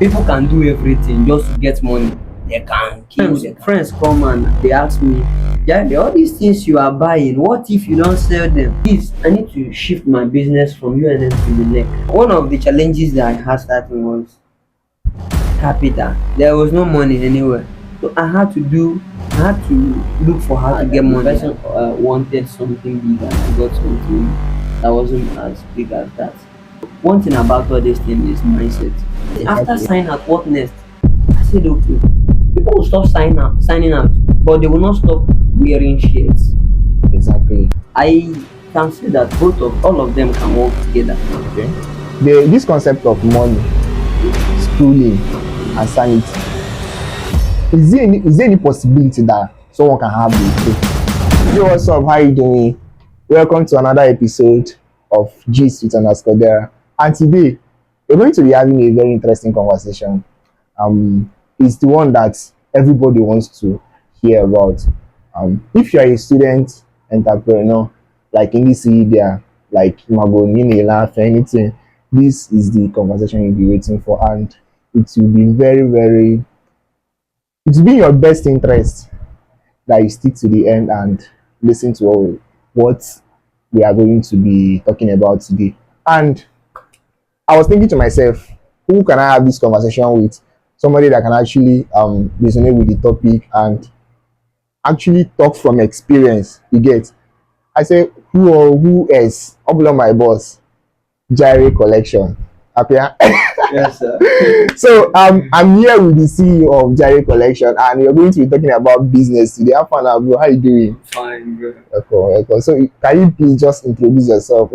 People can do everything just to get money. They can kill. Friends come and they ask me, Daddy, all these things you are buying, what if you don't sell them? Please, I need to shift my business from UNN to the neck. One of the challenges that I had starting was capital. There was no money anywhere. So I had to look for how to get money. The person wanted something bigger. I got something that wasn't as big as that. One thing about all this thing is mindset. After signing out, what next? I said, okay, people will stop signing out, but they will not stop wearing shirts. Exactly. I can say that all of them can work together. Okay. This concept of money, schooling, and sanity. Is there any possibility that someone can have this? Yo, what's up? How you doing? Welcome to another episode of Gist with _Dera. And today we're going to be having a very interesting conversation. It's the one that everybody wants to hear about. If you are a student entrepreneur, like in this area, like Mago, Laugh, anything, this is the conversation you'll be waiting for, and it will be it will be in your best interest that you stick to the end and listen to what we are going to be talking about today. And I was thinking to myself, who can I have this conversation with? Somebody that can actually resonate with the topic and actually talk from experience. You get? I say, who else? Upload my boss, Jare Collection. Okay. Yes, sir. So I'm here with the CEO of Jare Collection, and we're going to be talking about business today. Have fun, bro. How you doing? Fine, bro. Okay. So can you please just introduce yourself?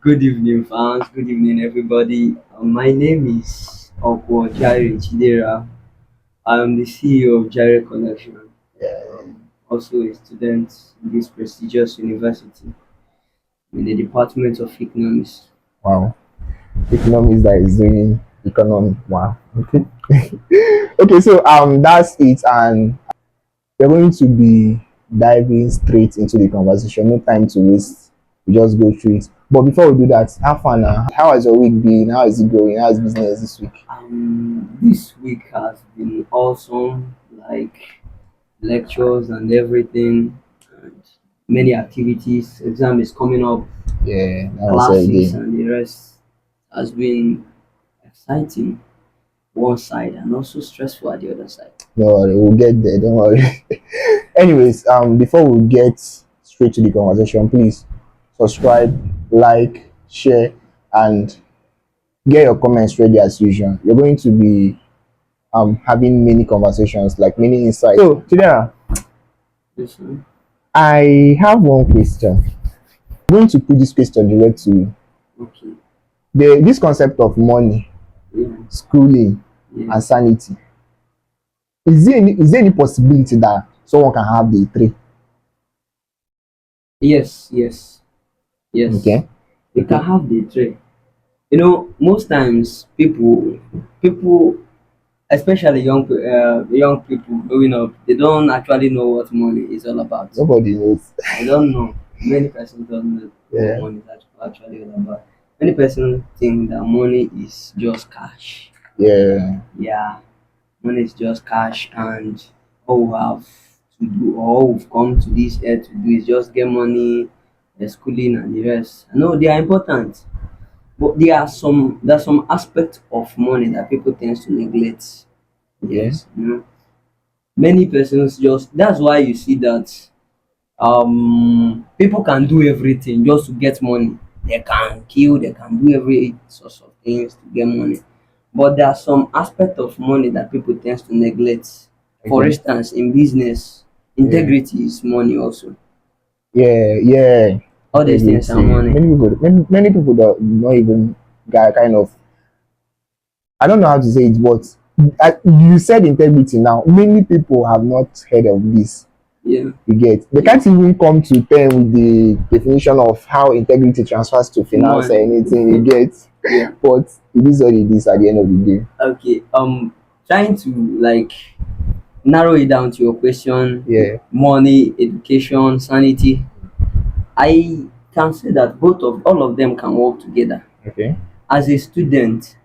Good evening, fans. Good evening, everybody. My name is Okwo Jare Chidera. I'm the CEO of Jare Connection. Also a student in this prestigious university in the Department of Economics. Wow. Economics that is doing economy. Wow. Okay. Okay, so that's it, and we're going to be diving straight into the conversation. No time to waste. We just go through it. But before we do that, have fun now. How has your week been? How is it going? How is business this week? This week has been awesome, like lectures and everything, and many activities. Exam is coming up, Yeah, that was classes, everything. and the rest has been exciting one side and also stressful at the other side. No worry, we'll get there. Don't worry. Anyways, before we get straight to the conversation, please subscribe, like, share, and get your comments ready as usual. You're going to be having many conversations, like many insights. So today, Yes, sir. I have one question. I'm going to put this question direct to you. Okay. This concept of money, Yeah. schooling, Yeah. and sanity. Is there any possibility that someone can have the three? Yes. Yes. Yes. Okay. You can have the tray. You know, most times people, especially young people growing up, they don't actually know what money is all about. Nobody knows. They don't know. Many persons don't know Yeah. what money is actually all about. Many persons think that money is just cash. Yeah. Yeah, money is just cash, and all we have to do, or all we've come to this earth to do is just get money, the schooling and the rest. I know they are important, but there's some aspect of money that people tend to neglect. Okay. Yes, you know, many persons just that's why you see that people can do everything just to get money. They can kill, they can do every sorts of things to get money. But there are some aspect of money that people tend to neglect. For Okay. instance, in business, integrity is money also. Yeah. All these things are money. Many people don't not even got kind of, I don't know how to say it, but you said integrity now. Many people have not heard of this. Yeah. You get, they can't even come to term with the definition of how integrity transfers to finance or Money. anything. You get, Yeah. but it is what it is at the end of the day. Okay. Trying to like narrow it down to your question, Yeah. money, education, sanity. I can say that both of all of them can work together. Okay. As a student,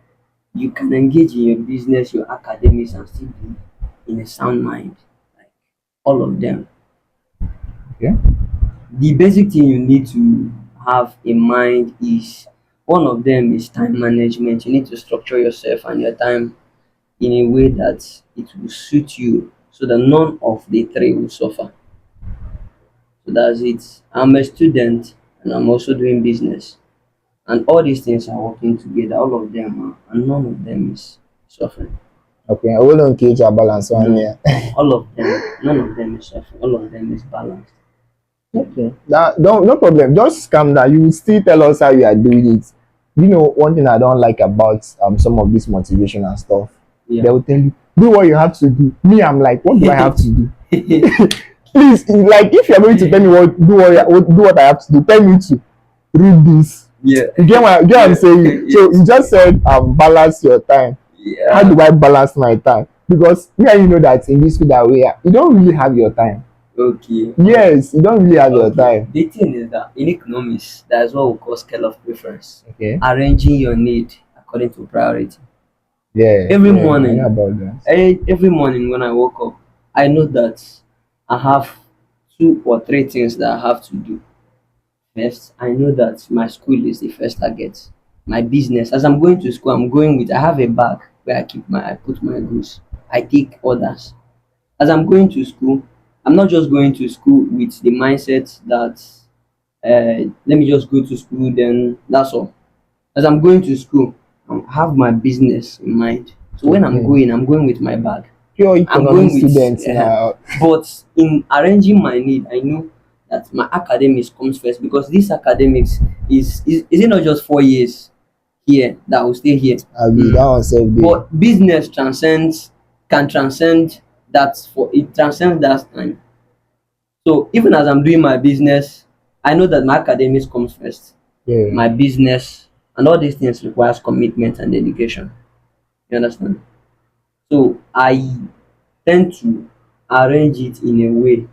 you can engage in your business, your academics, and still be in a sound mind. Like all of them. Okay. The basic thing you need to have in mind is one of them is time management. You need to structure yourself and your time in a way that it will suit you so that none of the three will suffer. So that's it. I'm a student and I'm also doing business. And all these things are working together, all of them are, and none of them is suffering. Okay, hold on, cage a balance one No, here. all of them, none of them is suffering, all of them is balanced. Okay. That don't no problem. Just calm down. You will still tell us how you are doing it. You know, one thing I don't like about some of this motivation and stuff. Yeah. They will tell you, do what you have to do. Me, I'm like, what do I have to do? Please, like if you're going to tell me do what I have to do, tell me to read this. Yeah. You get what I'm saying? So Yes. you just said balance your time. How Yeah. do I balance my time? Because yeah, you know that in this field that we are, you don't really have your time. Okay. Yes, you don't really have your Okay. time. The thing is that in economics, that's what we call scale of preference. Okay. Arranging your need according to priority. Yeah, Every yeah, I know morning, about that. every morning when I wake up, I know that I have two or three things that I have to do. First, I know that my school is the first target. My business, as I'm going to school, I'm going with I have a bag where I put my goods. I take orders. As I'm going to school, I'm not just going to school with the mindset that let me just go to school, then that's all. As I'm going to school, I have my business in mind. So when Okay. I'm going with my bag. Pure I'm economic going with, students now. but in arranging my need, I know that my academics comes first because this academics is it not just 4 years here that I will stay here. I'll be that one self day. But business can transcend that for it transcends that time. So even as I'm doing my business, I know that my academics comes first. Yeah. My business and all these things requires commitment and dedication. You understand? So I tend to arrange it in a way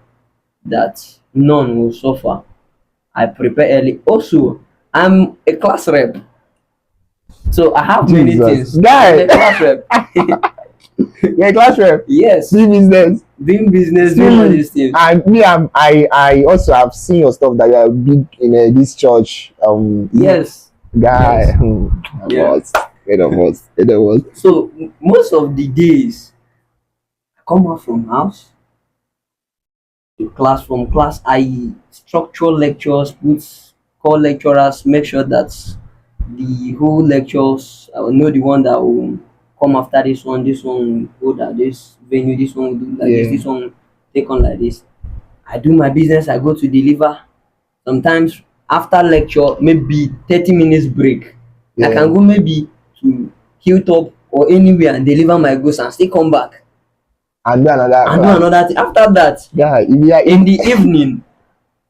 that none will suffer. I prepare early. Also, I'm a class rep. So I have many Jesus. things. I'm Guy, a class rep. you're a class rep. Yes, See business. doing business, doing all Schooling. these things. And me, I also have seen your stuff that you are big in this church. Yes, Guy, yes, yeah. boss, head of us, head of us. So most of the days I come out from house to class. From class, I structure lectures, call lecturers, make sure that the whole lectures I will know the one that will come after this one will go at this venue, this one will do like this Yeah. one will take on like this. I do my business, I go to deliver. Sometimes after lecture, maybe 30 minutes break. I Yeah. can go maybe to Hilltop or anywhere and deliver my goods and still come back And do another and do class. another thing. After that, Yeah, if you are in the evening,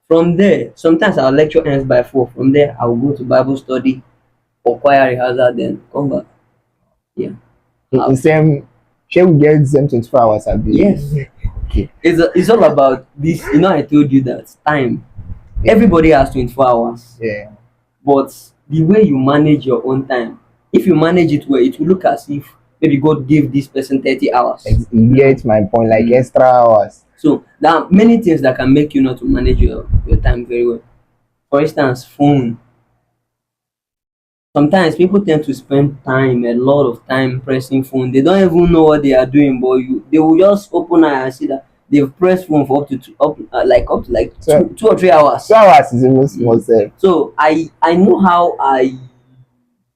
from there, sometimes our lecture ends by 4. From there, I will go to Bible study or choir rehearsal, then come back. Yeah. in same, shall we get them 24 hours a day? Yes. Okay. It's all about this. You know, I told you that time. Everybody has 24 hours. Yeah. But the way you manage your own time, if you manage it well, it will look as if maybe God gave this person 30 hours. You get my point, like Mm. extra hours. So there are many things that can make you not to manage your time very well. For instance, phone. Sometimes people tend to spend time, a lot of time pressing phone. They don't even know what they are doing, but they will just open eye and see that they've pressed phone for up to like So 2 or 3 hours. 2 hours is even small self. So I know how I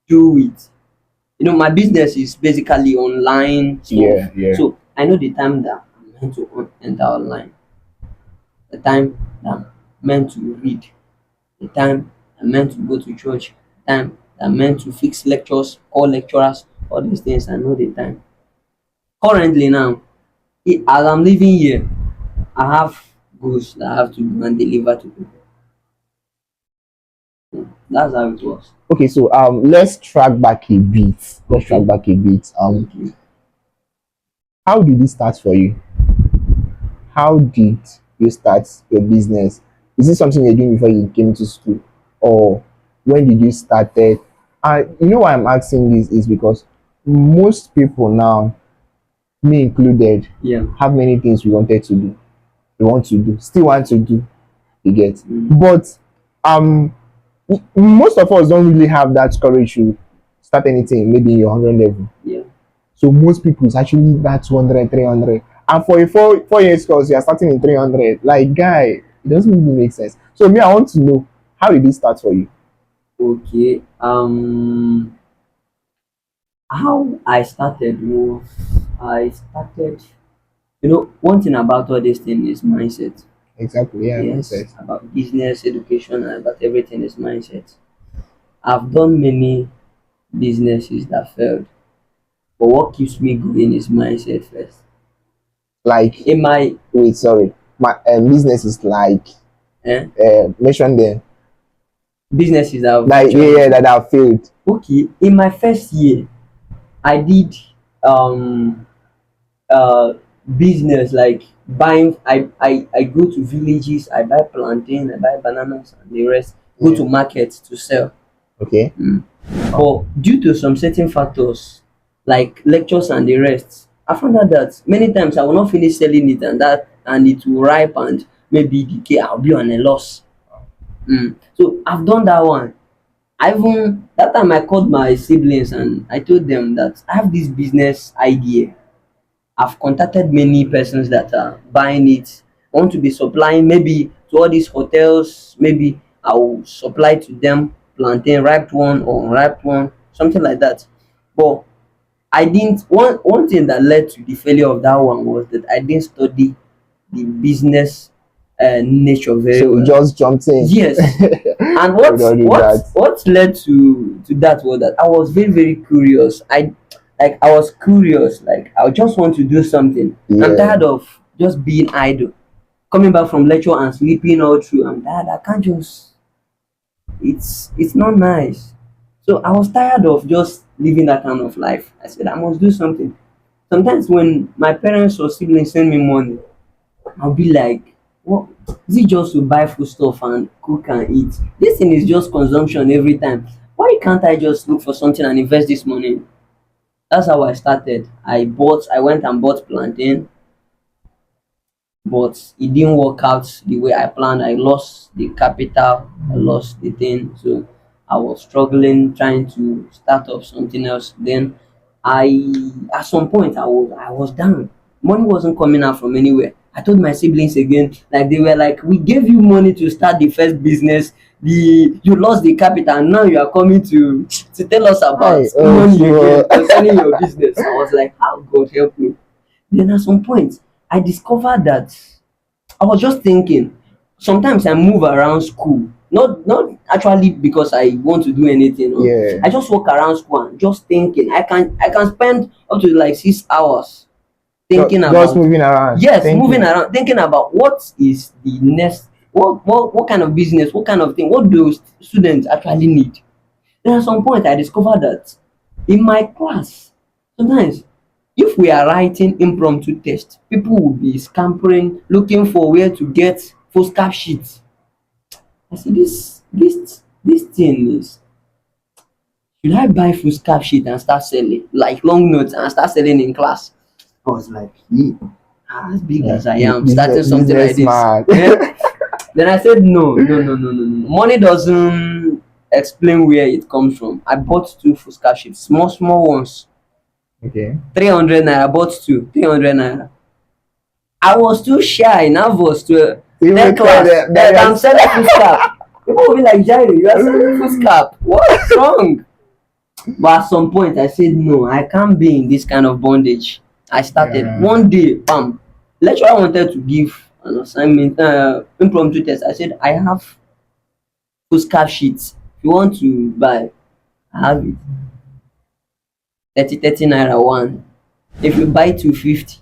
do it. You know, my business is basically online stuff. Yeah, yeah. So I know the time that I'm meant to enter online, the time that I'm meant to read, the time I'm meant to go to church, the time that I'm meant to fix lectures, call lecturers, all these things. I know the time. Currently now, as I'm living here, I have goods that I have to go and deliver to people. That's how it works. Okay, so let's track back a bit. Let's Okay. track back a bit. Okay. How did it start for you? How did you start your business? Is it something you're doing before you came to school, or when did you start it? And you know why I'm asking this is because most people now, me included, Yeah. have many things we wanted to do, we want to do, still want to do, you get. Mm. But most of us don't really have that courage to start anything maybe in your 100 level. Yeah. So most people is actually that 200, 300. And for a 4 years course, you are starting in 300. Like, guy, it doesn't really make sense. So me, I want to know, how did it start for you? Okay. How I started was, I started. One thing about all this thing is mindset. Exactly, yeah, Yes, mindset. about business, education, and about everything is mindset. I've done many businesses that failed, but what keeps me going is mindset first. Like, In my wait, sorry. My business is like, eh, mention them. businesses that have Like, yeah, actually yeah, failed. that have failed. Okay, in my first year, I did um business like buying. I go to villages, I buy plantain, I buy bananas and the rest, go Yeah. to market to sell. Okay. Mm. But due to some certain factors like lectures and the rest, I found out that many times I will not finish selling it, and it will ripe and maybe decay. I'll be on a loss. So I've done that one. I even that time I called my siblings and I told them that I have this business idea. I've contacted many persons that are buying it. I want to be supplying maybe to all these hotels. Maybe I will supply to them plantain, ripe one or unripe one, something like that. But I didn't. One thing that led to the failure of that one was that I didn't study the business nature very So you well. just jumped in. Yes, and We don't do that. what led to that was that I was very very curious. I was curious, like I just want to do something. I'm Yeah. tired of just being idle, coming back from lecture and sleeping all through. I'm tired. I can't just, it's not nice. So I was tired of just living that kind of life. I said I must do something. Sometimes when my parents or siblings send me money, I'll be like, what is it just to buy food stuff and cook and eat? This thing is just consumption every time. Why can't I just look for something and invest this money? That's how I started. I went and bought plantain, but it didn't work out the way I planned. I lost the capital, I lost the thing. So I was struggling trying to start up something else. Then I at some point I was down. Money wasn't coming out from anywhere. I told my siblings again, like they were like, we gave you money to start the first business. You lost the capital and now you are coming to tell us about Hi, money sure. again concerning your business. I was like, how God help me. Then at some point, I discovered that I was just thinking. Sometimes I move around school, not actually because I want to do anything. No. Yeah. I just walk around school and just thinking. I can spend up to like 6 hours thinking Just about, moving around. yes, moving Thinking. around thinking about what is the next, what kind of business, what kind of thing, what do students actually need. Then at some point I discovered that in my class, sometimes if we are writing impromptu test, people will be scampering looking for where to get foolscap sheets. I say this thing is, should I buy foolscap sheet and start selling like long notes and start selling in class? I was like, yeah, as big Yeah. as I am, starting Business, something like this. businessman. Yeah. Then I said, no, no, no, no, no, no. Money doesn't explain where it comes from. I bought two foolscap sheets, small, small ones. Okay. 300 naira, bought two, 300 naira. I was too shy, nervous to tell Even tell class them that I'm that selling foolscap. People will be like, Jairo, you are selling foolscap. What's wrong? But at some point, I said, no, I can't be in this kind of bondage. I started yeah. one day, bam. Lecturer wanted to give an assignment, impromptu test. I said, I have foolscap sheets. If you want to buy, I have it. 30 naira one. If you buy 250.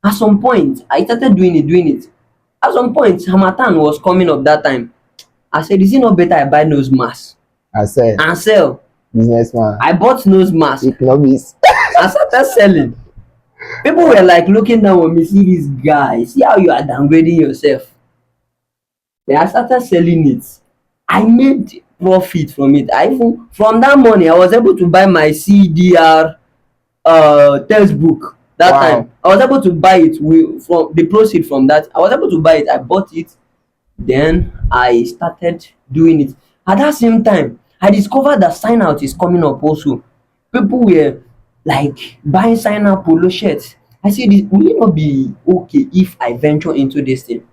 At some point, I started doing it. At some point, Hamatan was coming up that time. I said, is it not better I buy nose mask I said, and sell? businessman. I bought nose mask Economics. and started selling. People were like looking down on me, see this guy, see how you are downgrading yourself. Then I started selling it. I made profit from it. I even from that money I was able to buy my CDR textbook that Wow. time. I was able to buy it with from the proceed from that. I was able to buy it. I bought it. Then I started doing it. At that same time, I discovered that sign out is coming up also. People were like buying sign out polo shirts. I said, will it not be okay if I venture into this thing?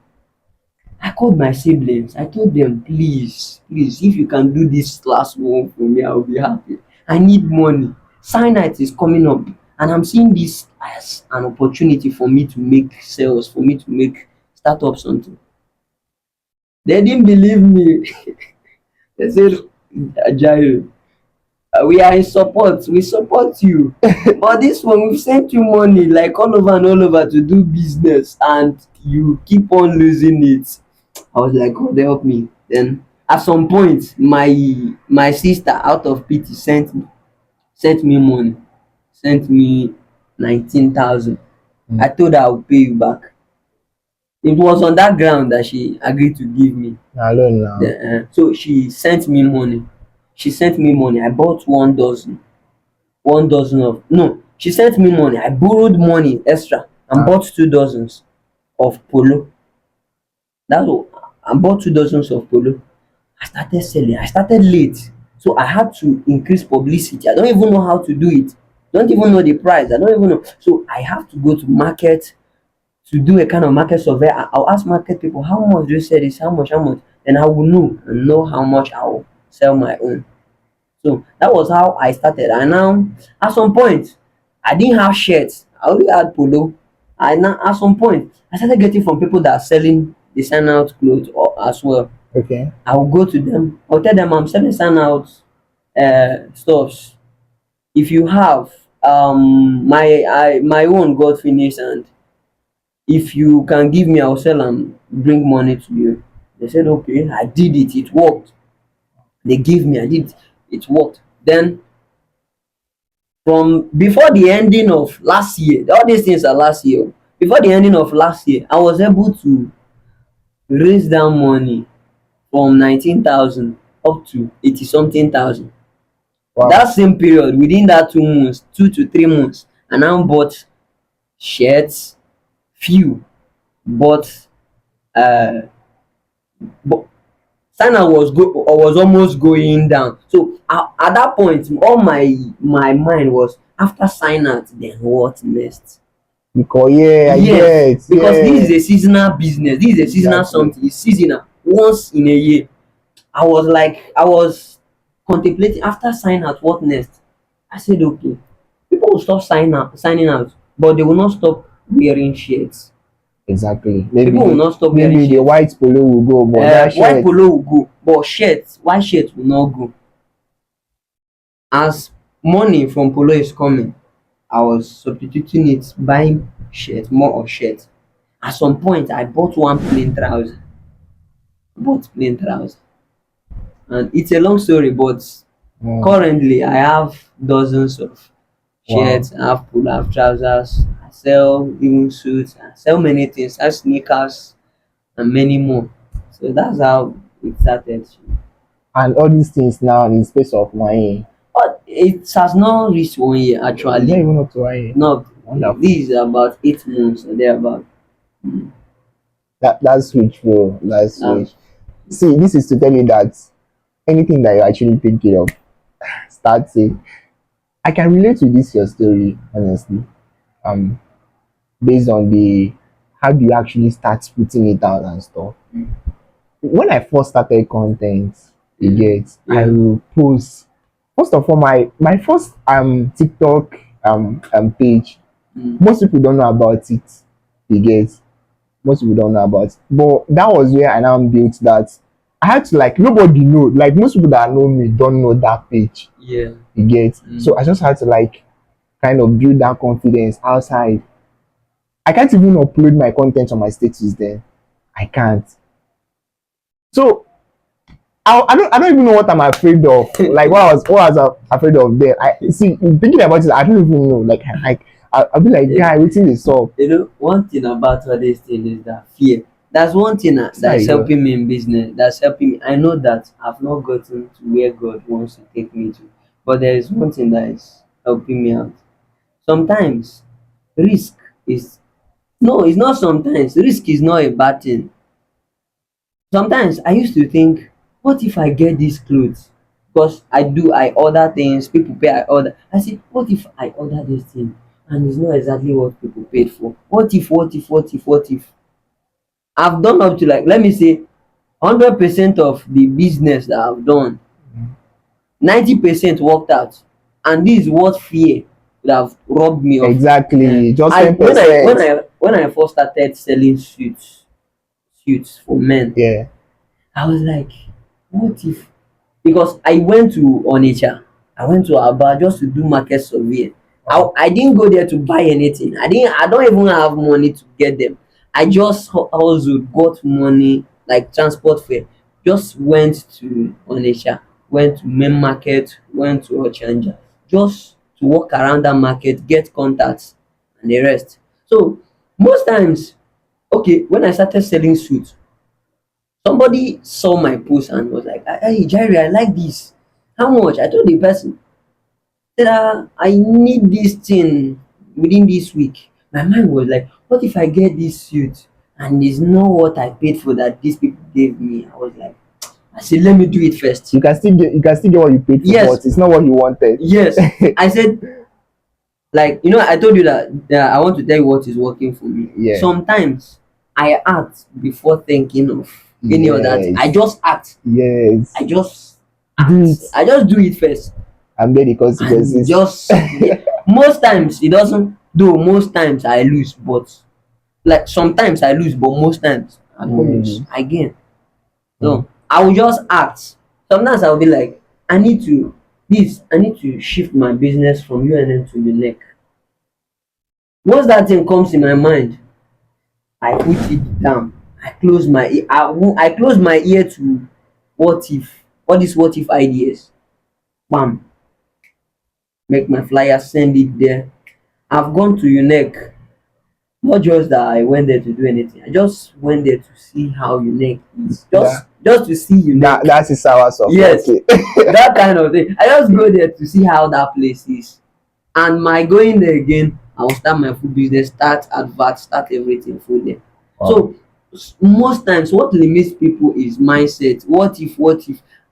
I called my siblings. I told them, please, please, if you can do this last one for me, I'll be happy. I need money. Sign night is coming up, and I'm seeing this as an opportunity for me to make sales, for me to make start up something. They didn't believe me. They said, Ajayo, we are in support. We support you. But this one, we've sent you money like all over and all over to do business, and you keep on losing it. I was like, God help me. Then at some point, my sister out of pity sent me money, sent me 19,000. I told her I'll pay you back. It was on that ground that she agreed to give me. Alone now. So she sent me money. She sent me money. I bought 1 dozen. 1 dozen of no. She sent me money. I borrowed money extra and Ah, bought 2 dozens of polo. That's all. I bought 2 dozens of polo. I started selling. I started late. So I had to increase publicity. I don't even know how to do it. Don't even know the price. I don't even know. So I have to go to market to do a kind of market survey. I'll ask market people, how much do you sell this? How much? How much? Then I will know and know how much I'll sell my own. So that was how I started. And now, at some point, I didn't have shirts. I only had polo. I now, at some point, I started getting from people that are selling the sign out clothes as well. okay. I will go to them. I'll tell them I'm selling sign out stuffs. If you have my own got finished, and if you can give me, I'll sell and bring money to you. They said okay. I did it. It worked. They gave me. I did. It worked. Then from before the ending of last year, all these things are last year. Before the ending of last year, I was able to raise that money from 19,000 up to 80 something thousand. That Wow. same period, within that 2 months, 2 to 3 months, I now bought shirts, few, bought uh but Sana was almost going down. So at that point, all my mind was after sign out, then what next? Because yeah, I Yes, get, because this yeah. is a seasonal business. This is a seasonal Exactly. something. It's seasonal. Once in a year. I was contemplating after sign out, what next? I said, okay, people will stop signing out, but they will not stop wearing shirts. Exactly. People will Maybe not stop wearing maybe the shirts. white polo will go, but that White shirt. polo will go, but white shirt will not go. As money from polo is coming, I was substituting it, buying shirt, more of shirt. At some point, I bought one plain trouser. Bought plain trouser, and it's a long story, but Mm, currently I have dozens of wow. shirts, I have polo, I have trousers. I sell even suits. I sell many things. I have sneakers and many more. So that's how it started. And all these things now in space of 1 year. But it has not reached 1 year It's not actually. even up to 1 year. No, Wonderful. this is about 8 months or thereabout. That's switch, bro. That's Um, switch. See, this is to tell you that anything that you're actually thinking of, start saying. I can relate to this your story, honestly. Um, based on the how do you actually start putting it out and stuff. When I first started content, you mm, get, I yeah. will post. First of all, my first TikTok page. Mm, Most people don't know about it. You get, most people don't know about it. But that was where I now built that. I had to, like, nobody know. Like, most people that know me don't know that page. yeah. You get. So Mm, I just had to, like, kind of build that confidence outside. I can't even upload my content on my status then. I can't. So I don't even know what I'm afraid of. Like, what I was afraid of then. I see, thinking about it, I don't even know. Like I'll be like, it, guy, waiting this up. one thing about all this thing is that fear. That's one thing It's that how is you go. helping me in business. That's helping me. I know that I've not gotten to where God wants to take me to, but there is one thing that is helping me out. Sometimes risk is no, it's not sometimes. Risk is not a bad thing. Sometimes I used to think, what if I get these clothes? Because I order things, people pay, I order. I say, what if I order this thing and it's not exactly what people paid for? What if? I've done up to, like, let me say, 100% of the business that I've done, 90% worked out. And this is what fear would have robbed me of. Exactly. Just I ten when I when percent. I when I first started selling suits for men, Yeah. I was like, what if, because I went to Onitsha, I went to Aba just to do market survey. I didn't go there to buy anything. I don't even have money to get them. I just also got money like transport fare. Just went to Onitsha, went to main market, went to Ochanja, just to walk around that market, get contacts and the rest. So most times, okay, when I started selling suits, somebody saw my post and was like, hey Jerry, I like this. How much? I told the person, said, I need this thing within this week. My mind was like, what if I get this suit and it's not what I paid for that these people gave me? I was like, I said, let me do it first. You can still get what you paid for, Yes, but it's not what you wanted. yes. I said, like, I told you that I want to tell you what is working for me. Yeah. Sometimes I act before thinking of any other thing. I Yes. just act. Yes. I just Do act. it I just do it first. and bear the And consequences. just, yeah. Most times it doesn't, though most times I lose, but like sometimes I lose, but most times I don't lose. Really. I gain. Mm. So I will just act. Sometimes I'll be like, I need to shift my business from UNN to the neck. Once that thing comes in my mind, I put it down. I close my ear. I close my ear to what if, all these what if ideas. Bam, make my flyer, send it there. I've gone to UNEC, not just that I went there to do anything. I just went there to see how UNEC is. That Just to see that UNEC. that is our stuff. Yes, Okay. that kind of thing. I just go there to see how that place is. And my going there again, I will start my food business, start advert, start everything for them. Wow. So most times what limits people is mindset. What if,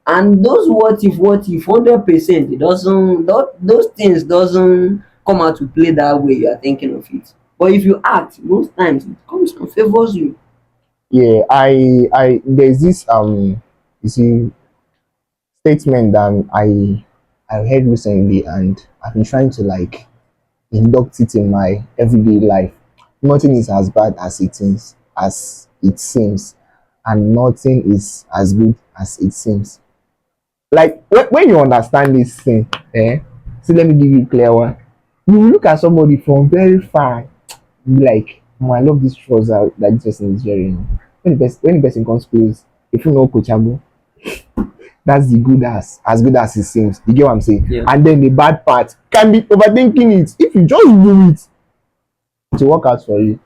and those what if 100%, it doesn't, those things doesn't come out to play that way you are thinking of it. But if you act, most times it comes and favors you. Yeah. I there's this you see statement that I heard recently, and I've been trying to like induct it in my everyday life. Nothing is as bad as it seems, and nothing is as good as it seems. Like when you understand this thing, see, let me give you a clear one. You will look at somebody from very far, be like, oh, I love this trouser that this person is wearing. When the person comes close, if you know Kochabo, that's the good as good as it seems. You get what I'm saying? Yeah. And then the bad part can be overthinking it. If you just do it to work out for you.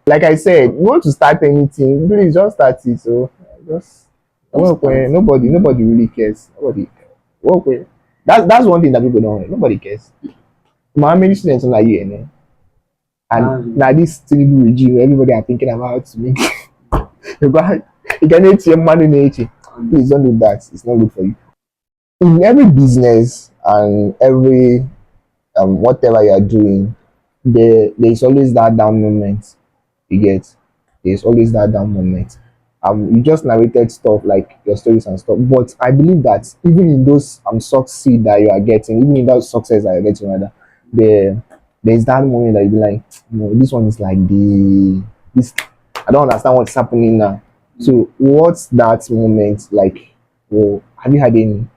Like I said, you want to start anything, please just start it. So just Just work where start. nobody really cares. Nobody work where that's one thing that people don't. Nobody cares. How many students like you, and now this terrible regime, everybody are thinking about to make you can hate your money nature. Please don't do that. It's not good for you. In every business and every whatever you are doing, there is always that down moment. You get, there's always that down moment. You just narrated stuff like your stories and stuff, but I believe that even in those succeed that you are getting, even in that success that you're getting, rather, there there's that moment that you be like, this one is like this. I don't understand what's happening now. So what's that moment like? Well, have you had any?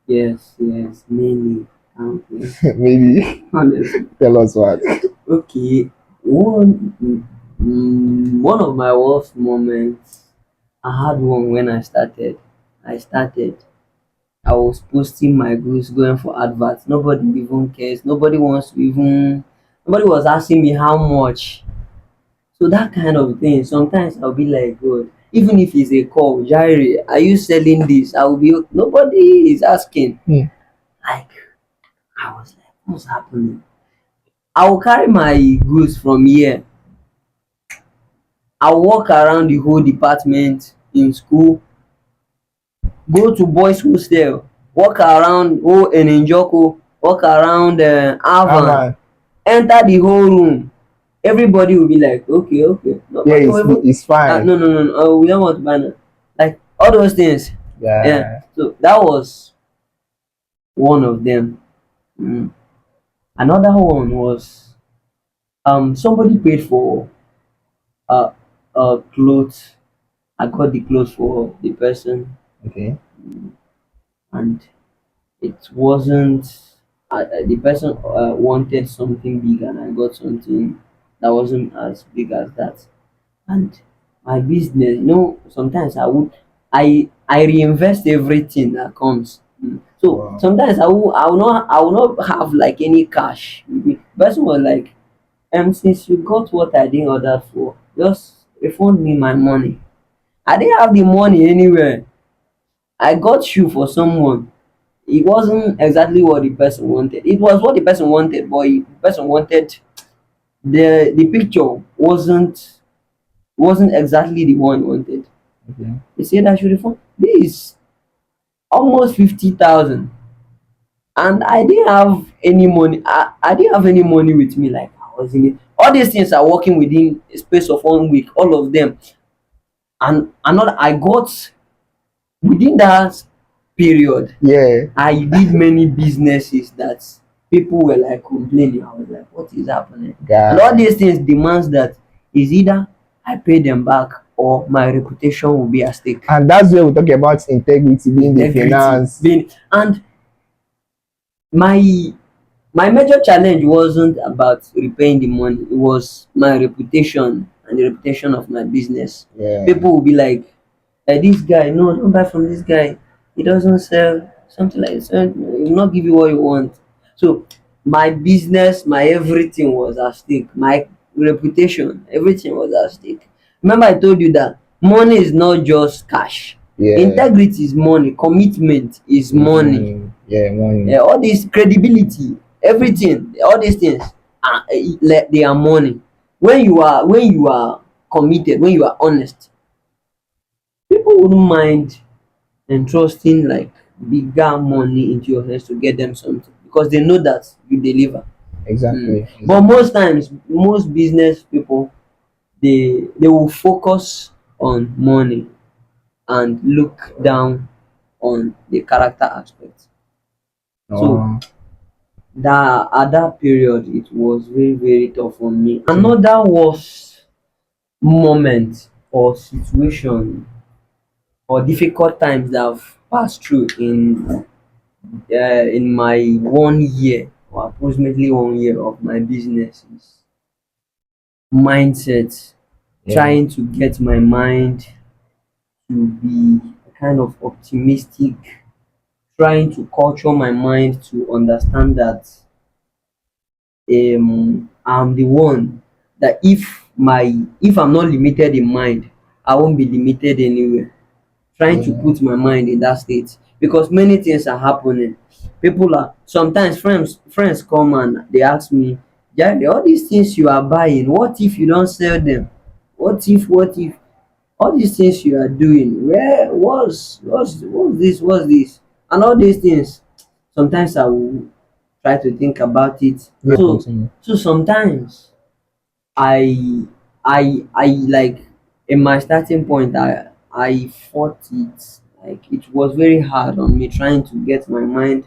Yes, many countless. Maybe Honestly. tell us what. Okay, one of my worst moments. I had one when I started. I started. I was posting my goods, going for adverts. Nobody even cares. Nobody wants to even. Nobody was asking me how much. So that kind of thing. Sometimes I'll be like, God, even if it's a call, Jairi, are you selling this? I will be. Nobody is asking. Hmm. Like, I was like, what's happening? I will carry my goods from here. I will walk around the whole department in school, go to boys hostel, walk around whole Eninjoko, walk around Avan, Avan. enter the whole room. Everybody will be like, okay, okay. Yeah, Nobody will even, it's fine. no, no, no, no, we don't want to buy now. Like all those things. Yeah. Yeah. So that was one of them. Mm. Another one was somebody paid for uh clothes. I got the clothes for the person, Okay. and it wasn't the person wanted something big, and I got something that wasn't as big as that. And my business, sometimes I reinvest everything that comes. So Wow. sometimes I will not have like any cash. The person was like, since you got what I didn't order for, just refund me my money. I didn't have the money anywhere. I got shoe for someone. It wasn't exactly what the person wanted. It was what the person wanted, but the person wanted the picture wasn't exactly the one he wanted. Okay. He said I should refund. This almost 50,000, and I didn't have any money. I didn't have any money with me. Like I was in it. All these things are working within a space of 1 week. All of them, and another I got within that period. Yeah. I did many businesses that people were like complaining. I was like, what is happening? And all Guy. these things demands that is either I pay them back or my reputation will be at stake. And that's where we talk about integrity being the Integrity finance. being, and my my major challenge wasn't about repaying the money, it was my reputation and the reputation of my business. Yeah. People will be like, this guy, no, don't buy from this guy, he doesn't sell something like this, he will not give you what you want. So my business, my everything was at stake, my reputation, everything was at stake. Remember I told you that money is not just cash. Yeah. Integrity is money, commitment is It's money. money. Yeah, money. All this credibility, everything, all these things are like they are money. When you are committed, when you are honest, people wouldn't mind entrusting like bigger money into your hands to get them something because they know that you deliver. Exactly. But Exactly. most times, most business people, they will focus on money and look down on the character aspect. So Oh. that at that period it was very very tough for me. Another worst moment or situation or difficult times that I've passed through in my 1 year or approximately 1 year of my business is mindset. Yeah. Trying to get my mind to be kind of optimistic, trying to culture my mind to understand that I'm the one that if I'm not limited in mind, I won't be limited anywhere. Trying to Yeah. put my mind in that state because many things are happening. People are sometimes friends come and they ask me, Jerry, all these things you are buying, what if you don't sell them? What if all these things you are doing, where what's this? And all these things. Sometimes I will try to think about it. Yeah. So Continue. so sometimes I I like in my starting point I fought it. Like it was very hard on me trying to get my mind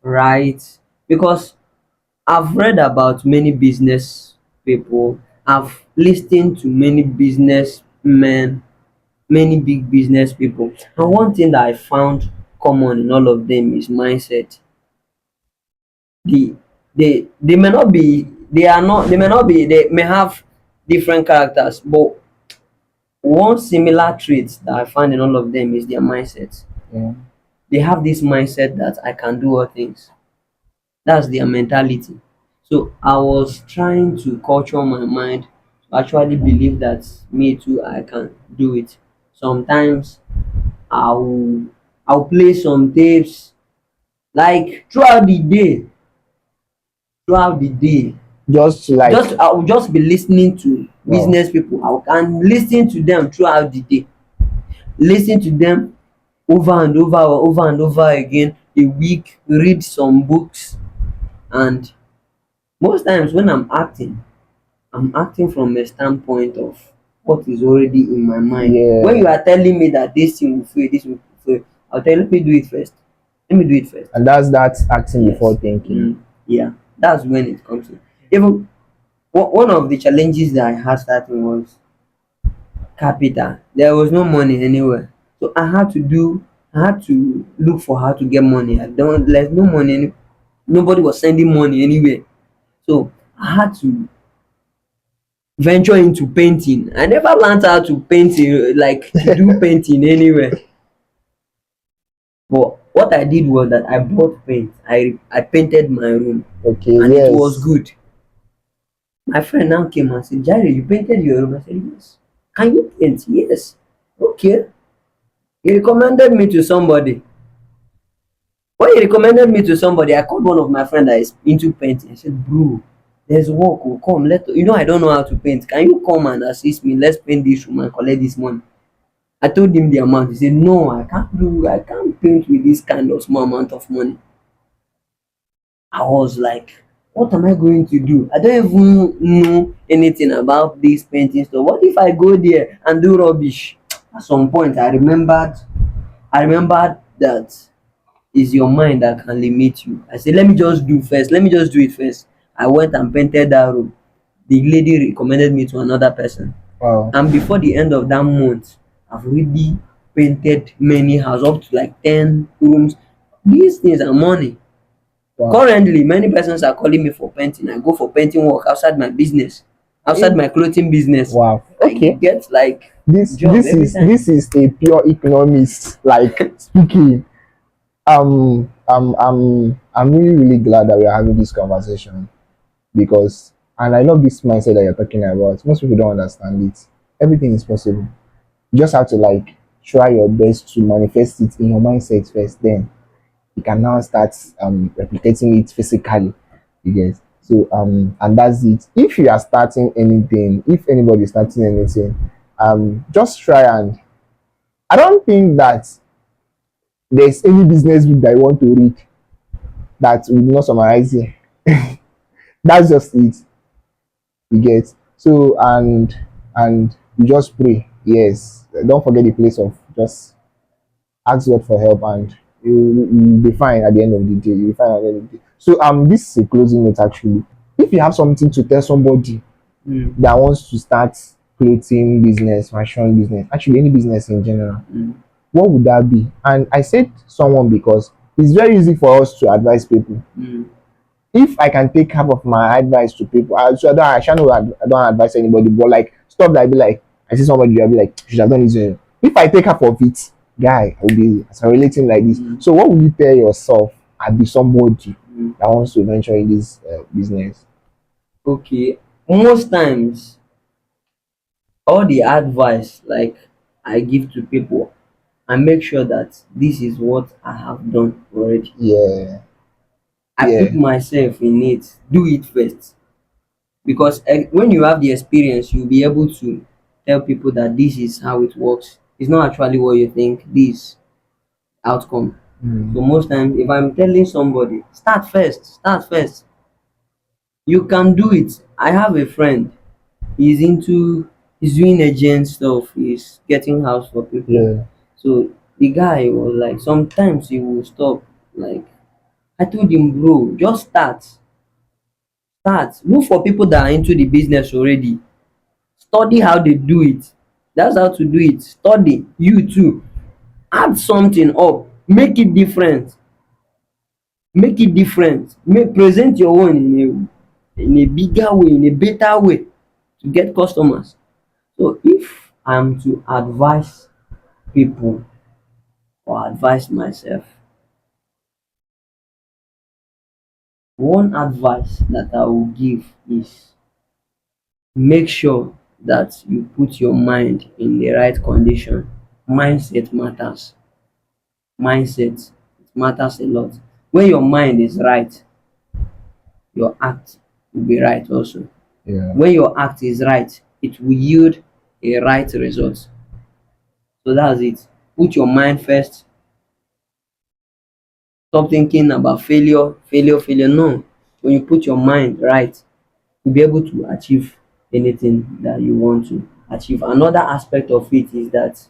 right because I've read about many business people, I've listened to many business men, many big business people. And one thing that I found common in all of them is mindset. the they may not be they may not be they may have different characters, but one similar trait that I find in all of them is their mindset. Yeah. They have this mindset that I can do all things. That's their mentality. So I was trying to culture my mind to actually believe that me too I can do it. Sometimes i'll I'll play some tapes like throughout the day, Just like Just I will just be listening to wow. business people. I can listen to them throughout the day. Listen to them over and over and over again a week, read some books, and most times when I'm acting from a standpoint of what is already in my mind. When Yeah. you are telling me that this thing will fail, this will fail, I'll tell you, let me do it first. Let me do it first. And that's acting before Yes. thinking. Yeah. That's when it comes in. Even one of the challenges that I had starting was capital. There was no money anywhere. So I had to look for how to get money. There's no money. Nobody was sending money anywhere. So I had to venture into painting. I never learned how to paint, like to do painting anywhere. But what I did was that I bought paint. I painted my room, Okay, and it was yes. good. My friend now came and said, Jerry, you painted your room? I said, yes. Can you paint? Yes. Okay. He recommended me to somebody. When he recommended me to somebody, I called one of my friends that is into painting. I said, bro, there's work. Oh, come, I don't know how to paint. Can you come and assist me? Let's paint this room and collect this money. I told him the amount. He said, no, I can't paint with this kind of small amount of money. I was like, what am I going to do? I don't even know anything about this painting stuff. What if I go there and do rubbish? At some point I remembered that it's your mind that can limit you. I said, let me just do first. Let me just do it first. I went and painted that room. The lady recommended me to another person. Wow. And before the end of that month, I've already painted many houses, up to like 10 rooms. These things are money. Wow. Currently, many persons are calling me for painting. I go for painting work outside my business, outside Eh, my clothing business. wow. I Okay. get like This job this every is time. this is a pure economist like speaking. I'm really really glad that we are having this conversation because and I love this mindset that you're talking about. Most people don't understand it. Everything is possible. You just have to like try your best to manifest it in your mindset first. Then you can now start replicating it physically. You get so and that's it. If you are starting anything, if anybody is starting anything, just try and I don't think that there's any business book that you want to read that will not summarize here. That's just it. You get so and you just pray. Yes, don't forget the place of just ask God for help and you'll be fine at the end of the day. You'll be fine at the end of the day. So this is a closing note actually. If you have something to tell somebody Mm, that wants to start clothing business, fashion business, actually any business in general, mm, what would that be? And I said someone because it's very easy for us to advise people. mm. If I can take half of my advice to people, I shall know I don't advise anybody, but like stuff that I be like, I see somebody, I'll be like, you should have done this. If I take half of it, guy, I'll be as I'm relating like this. Mm, So, what would you tell yourself? I'd be somebody mm. that wants to venture in this business. Okay. Most times, all the advice like I give to people, I make sure that this is what I have done already. Yeah, I put yeah, myself in it. Do it first, because when you have the experience, you'll be able to tell people that this is how it works. It's not actually what you think. This outcome. So mm, most times, if I'm telling somebody, start first. Start first. You can do it. I have a friend. He's into he's doing agent stuff. He's getting house for people. yeah, So the guy was like, sometimes he will stop. Like I told him, bro, just start. Start. Look for people that are into the business already. Study how they do it. That's how to do it. Study. You too. Add something up. Make it different. Make it different. Make present your own in a bigger way, in a better way to get customers. So if I'm to advise people or advise myself, one advice that I will give is make sure that you put your mind in the right condition. Mindset matters. Mindset, it matters a lot. When your mind is right, your act will be right also. Yeah. When your act is right, it will yield a right result. So that's it. Put your mind first. Stop thinking about failure, failure, failure. No. When you put your mind right, you'll be able to achieve anything that you want to achieve. Another aspect of it is that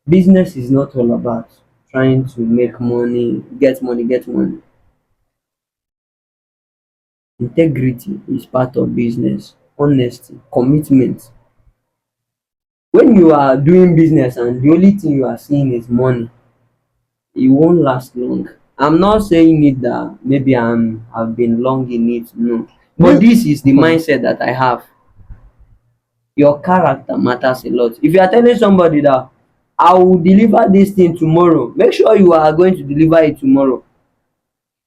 business is not all about trying to make money, get money, get money. Integrity is part of business. Honesty, commitment. When you are doing business and the only thing you are seeing is money, it won't last long. I'm not saying it that maybe I've been long in it, no. But This, this is the mindset that I have. Your character matters a lot. If you are telling somebody that I will deliver this thing tomorrow, make sure you are going to deliver it tomorrow.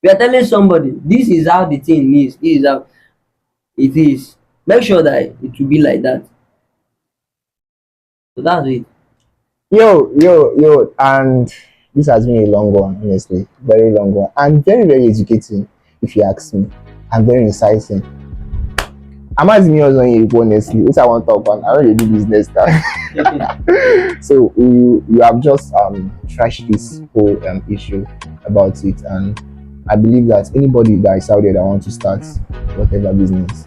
If you are telling somebody this is how the thing is, this is how it is, make sure that it will be like that. So that's it. yo, and this has been a long one, honestly, very long one, and very, very educating, if you ask me, and very inciting. I'm asking you also, honestly, which I want to talk on. I already do business now. So you have just trashed this whole issue about it, and I believe that anybody that is out there that wants to start whatever business,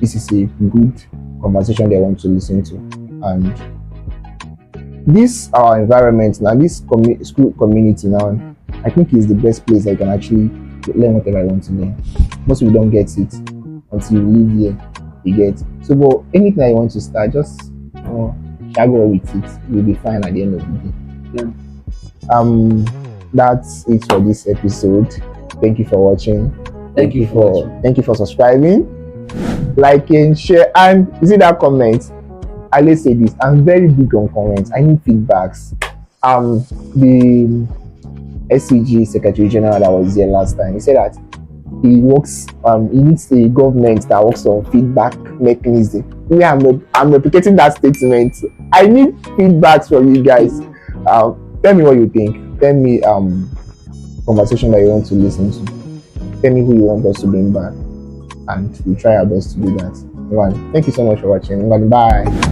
this is a good conversation they want to listen to. And this our environment now, this school community now, I think is the best place I can actually learn whatever I want to learn. Most people don't get it until you live here. You get so, but anything I want to start, just struggle with it. You'll be fine at the end of the day. That's it for this episode. Thank you for watching. Thank you for watching. Thank you for subscribing, liking, share, and you see that comment. I let's say this. I'm very big on comments. I need feedbacks. The SCG Secretary General that was here last time, he said that he works. He needs a government that works on feedback mechanism. Me, I'm replicating that statement. I need feedbacks from you guys. Tell me what you think. Tell me conversation that you want to listen to. Tell me who you want us to bring back, and we'll try our best to do that. Thank you so much for watching. Bye.